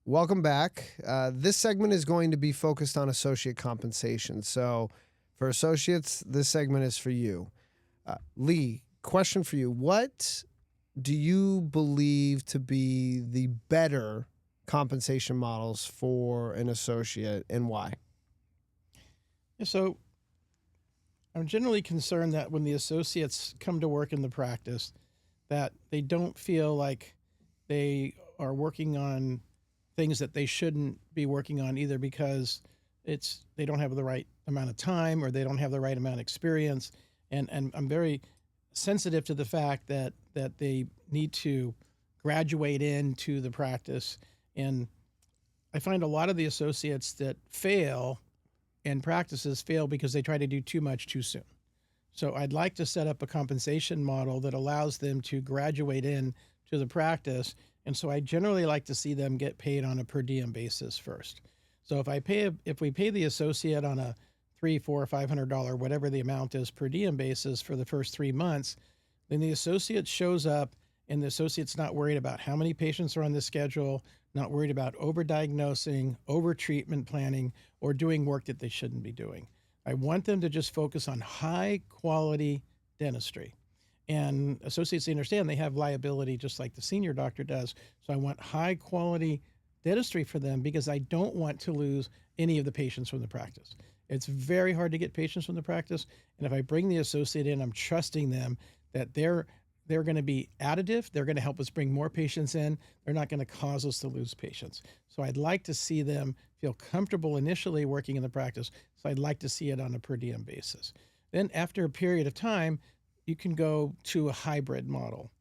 welcome back. This segment is going to be focused on associate compensation. So, for associates, this segment is for you. Lee, question for you. What do you believe to be the better compensation models for an associate and why? Yeah, so I'm generally concerned that when the associates come to work in the practice, that they don't feel like they are working on things that they shouldn't be working on, either because they don't have the right amount of time or they don't have the right amount of experience. And I'm very sensitive to the fact that they need to graduate into the practice. And I find a lot of the associates that fail in practices fail because they try to do too much too soon. So I'd like to set up a compensation model that allows them to graduate in to the practice. And so I generally like to see them get paid on a per diem basis first. So if we pay the associate on a $300, $400, $500, whatever the amount is per diem basis for the first 3 months, then the associate shows up and the associate's not worried about how many patients are on the schedule, not worried about overdiagnosing, over-treatment planning, or doing work that they shouldn't be doing. I want them to just focus on high-quality dentistry. And associates, they understand they have liability just like the senior doctor does. So I want high-quality dentistry for them because I don't want to lose any of the patients from the practice. It's very hard to get patients from the practice. And if I bring the associate in, I'm trusting them that they're going to be additive. They're going to help us bring more patients in. They're not going to cause us to lose patients. So I'd like to see them feel comfortable initially working in the practice. So I'd like to see it on a per diem basis. Then after a period of time, you can go to a hybrid model.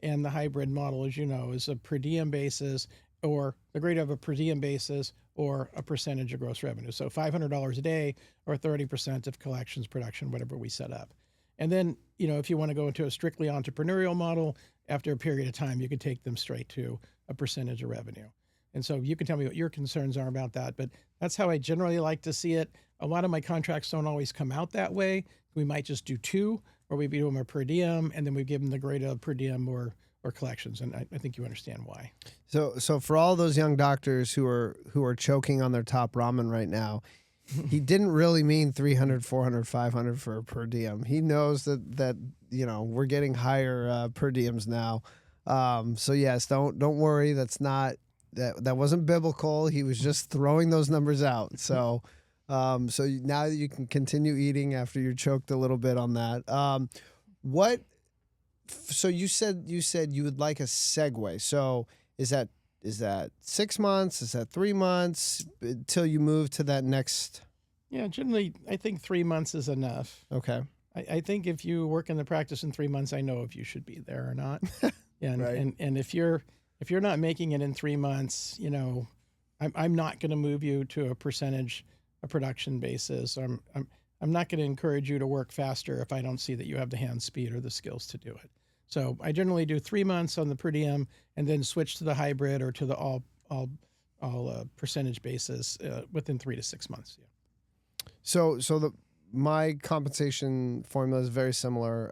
And the hybrid model, as you know, is a per diem basis or the grade of a per diem basis or a percentage of gross revenue. So $500 a day or 30% of collections production, whatever we set up. And then, if you want to go into a strictly entrepreneurial model, after a period of time, you could take them straight to a percentage of revenue. And so you can tell me what your concerns are about that, but that's how I generally like to see it. A lot of my contracts don't always come out that way. We might just do two, or we do them a per diem, and then we give them the grade of per diem or collections. And I think you understand why. So for all those young doctors who are choking on their top ramen right now, he didn't really mean 300, 400, 500 for a per diem. He knows that we're getting higher per diems now. So yes, don't worry. That wasn't biblical. He was just throwing those numbers out. So now you can continue eating after you're choked a little bit on that. So you said you would like a segue. So is that 6 months? Is that 3 months until you move to that next? Yeah, generally, I think 3 months is enough. Okay. I think if you work in the practice in 3 months, I know if you should be there or not. And Right. and if you're not making it in 3 months, I'm not going to move you to a percentage of production basis. I'm not going to encourage you to work faster if I don't see that you have the hand speed or the skills to do it. So I generally do 3 months on the per diem and then switch to the hybrid or to the all percentage basis within 3 to 6 months. Yeah. So my compensation formula is very similar.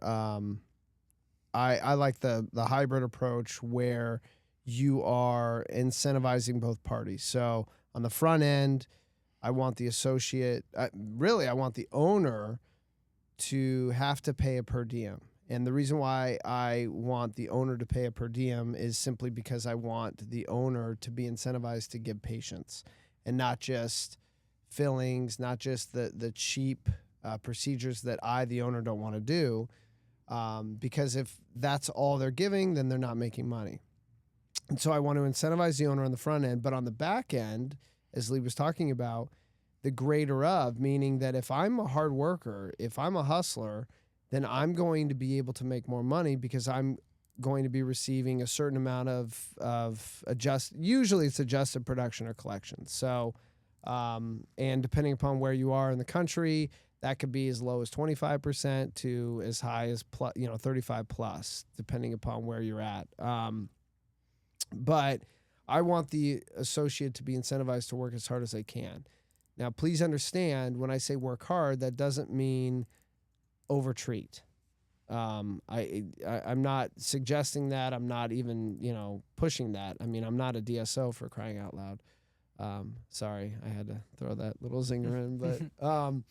I like the hybrid approach where you are incentivizing both parties. So on the front end, I want the associate, I want the owner to have to pay a per diem. And the reason why I want the owner to pay a per diem is simply because I want the owner to be incentivized to give patients and not just fillings, not just the cheap procedures that the owner, don't want to do. Because if that's all they're giving, then they're not making money. And so I want to incentivize the owner on the front end, but on the back end, as Lee was talking about, the greater of, meaning that if I'm a hard worker, if I'm a hustler, then I'm going to be able to make more money because I'm going to be receiving a certain amount of usually it's adjusted production or collections. So, and depending upon where you are in the country, that could be as low as 25% to as high as 35 plus, depending upon where you're at. But I want the associate to be incentivized to work as hard as they can. Now, please understand, when I say work hard, that doesn't mean overtreat. I'm not suggesting that. I'm not even, pushing that. I mean, I'm not a DSO, for crying out loud. Sorry, I had to throw that little zinger in,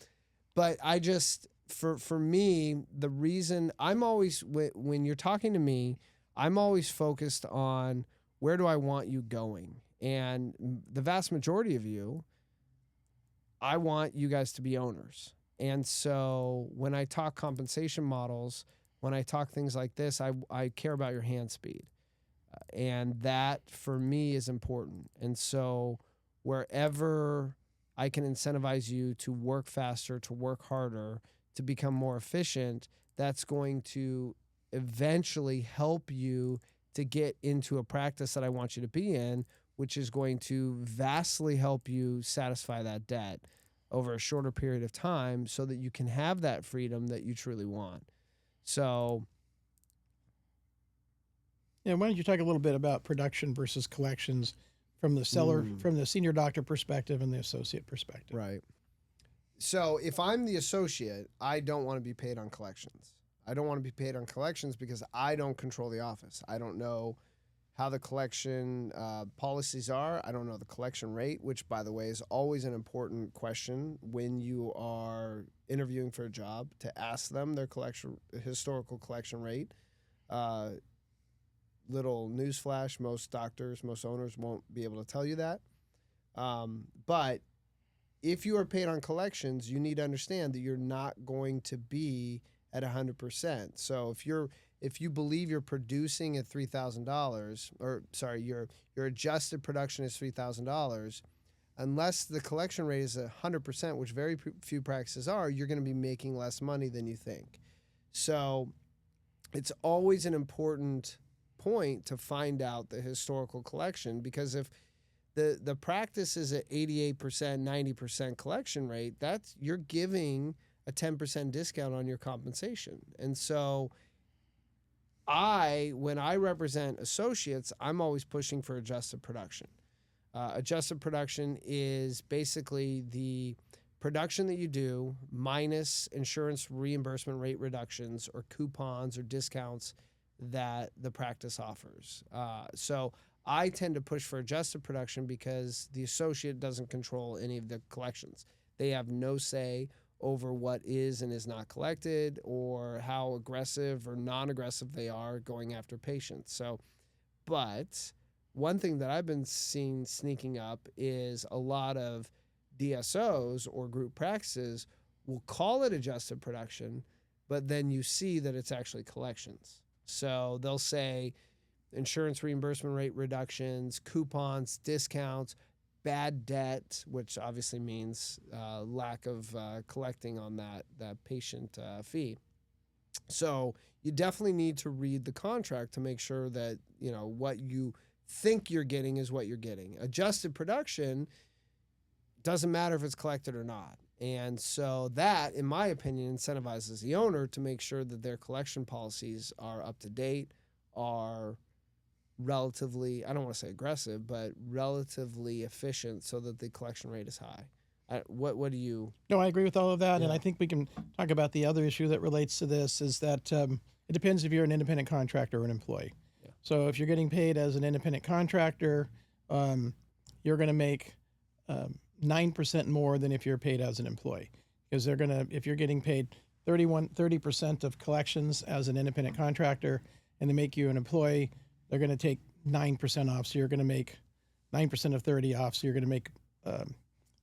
but I just, for me, the reason I'm always, when you're talking to me, I'm always focused on where do I want you going? And the vast majority of you, I want you guys to be owners. And so when I talk compensation models, when I talk things like this, I care about your hand speed. And that for me is important. And so wherever I can incentivize you to work faster, to work harder, to become more efficient, that's going to eventually help you to get into a practice that I want you to be in, which is going to vastly help you satisfy that debt over a shorter period of time so that you can have that freedom that you truly want. So, yeah, why don't you talk a little bit about production versus collections from the seller, from the senior doctor perspective and the associate perspective? right. So if I'm the associate, I don't want to be paid on collections. I don't want to be paid on collections because I don't control the office. I don't know how the collection policies are. I don't know the collection rate, which, by the way, is always an important question when you are interviewing for a job, to ask them their historical collection rate. Little newsflash: most doctors, most owners won't be able to tell you that. But if you are paid on collections, you need to understand that you're not going to be at 100%. So if you believe you're producing at $3,000, or sorry, your adjusted production is $3,000, unless the collection rate is 100%, which very few practices are, you're going to be making less money than you think. So it's always an important point to find out the historical collection, because if the practice is at 88%, 90% collection rate, that's, you're giving a 10% discount on your compensation. And so when I represent associates, I'm always pushing for adjusted production. Adjusted production is basically the production that you do minus insurance reimbursement rate reductions or coupons or discounts that the practice offers. So I tend to push for adjusted production because the associate doesn't control any of the collections. They have no say over what is and is not collected, or how aggressive or non-aggressive they are going after patients. So, but one thing that I've been seeing sneaking up is a lot of DSOs or group practices will call it adjusted production, but then you see that it's actually collections. So they'll say insurance reimbursement rate reductions, coupons, discounts, bad debt, which obviously means lack of collecting on that patient fee. So you definitely need to read the contract to make sure that what you think you're getting is what you're getting. Adjusted production doesn't matter if it's collected or not. And so that, in my opinion, incentivizes the owner to make sure that their collection policies are up to date, are relatively, I don't want to say aggressive, but relatively efficient so that the collection rate is high. What do you? No, I agree with all of that. Yeah. And I think we can talk about the other issue that relates to this is that it depends if you're an independent contractor or an employee. Yeah. So if you're getting paid as an independent contractor, you're going to make 9% more than if you're paid as an employee, because if you're getting paid 30% of collections as an independent contractor and they make you an employee, they're going to take 9% off. So you're going to make 9% of 30 off. So you're going to make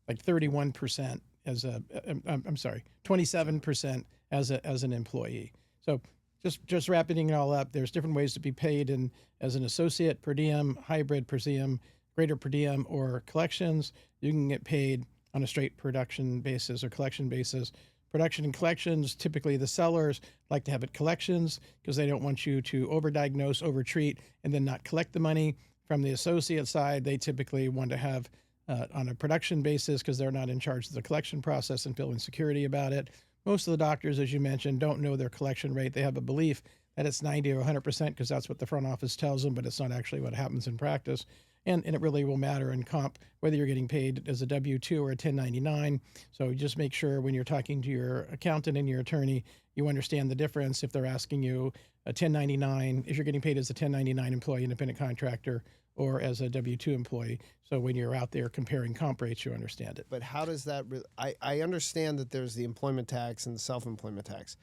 like 31% as 27% as an employee. So just wrapping it all up, there's different ways to be paid as an associate: per diem, hybrid per diem, greater per diem, or collections. You can get paid on a straight production basis or collection basis. Production and collections, typically the sellers like to have it collections because they don't want you to overdiagnose, overtreat, and then not collect the money. From the associate side, they typically want to have on a production basis because they're not in charge of the collection process and feeling security about it. Most of the doctors, as you mentioned, don't know their collection rate. They have a belief that it's 90 or 100% because that's what the front office tells them, but it's not actually what happens in practice. And it really will matter in comp whether you're getting paid as a W-2 or a 1099. So just make sure when you're talking to your accountant and your attorney, you understand the difference if they're asking you a 1099, if you're getting paid as a 1099 employee, independent contractor, or as a W-2 employee. So when you're out there comparing comp rates, you understand it. But how does that I understand that there's the employment tax and the self-employment tax.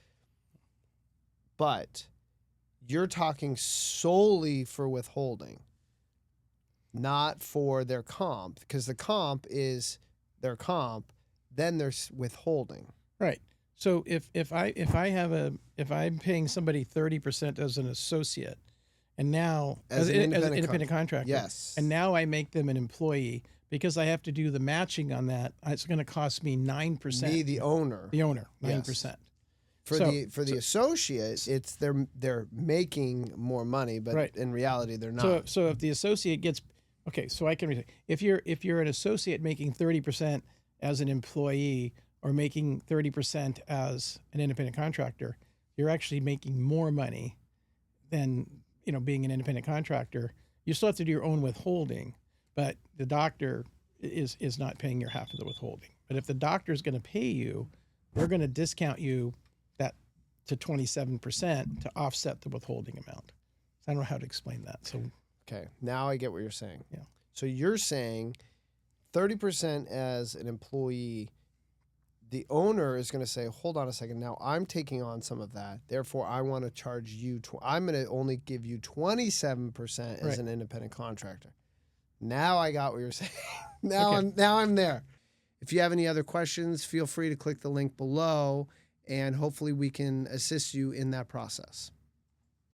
But you're talking solely for withholding, not for their comp, because the comp is their comp, then there's withholding. Right. So if I'm paying somebody 30% as an associate, and now As an independent contractor, yes, and now I make them an employee because I have to do the matching on that, it's going to cost me 9%. me, the owner, 9%. For the associate, it's they're making more money, but Right. in reality they're not. So if the associate gets, okay, so I can if you're an associate making 30% as an employee or making 30% as an independent contractor, you're actually making more money than being an independent contractor. You still have to do your own withholding, but the doctor is not paying your half of the withholding. But if the doctor is going to pay you, they're going to discount you that to 27% to offset the withholding amount. So I don't know how to explain that. So Okay, now I get what you're saying. Yeah. So you're saying 30% as an employee, the owner is going to say, hold on a second, now I'm taking on some of that. Therefore, I want to charge you, I'm going to only give you 27% as Right. an independent contractor. Now I got what you're saying. Now Okay. I'm there. If you have any other questions, feel free to click the link below, and hopefully we can assist you in that process.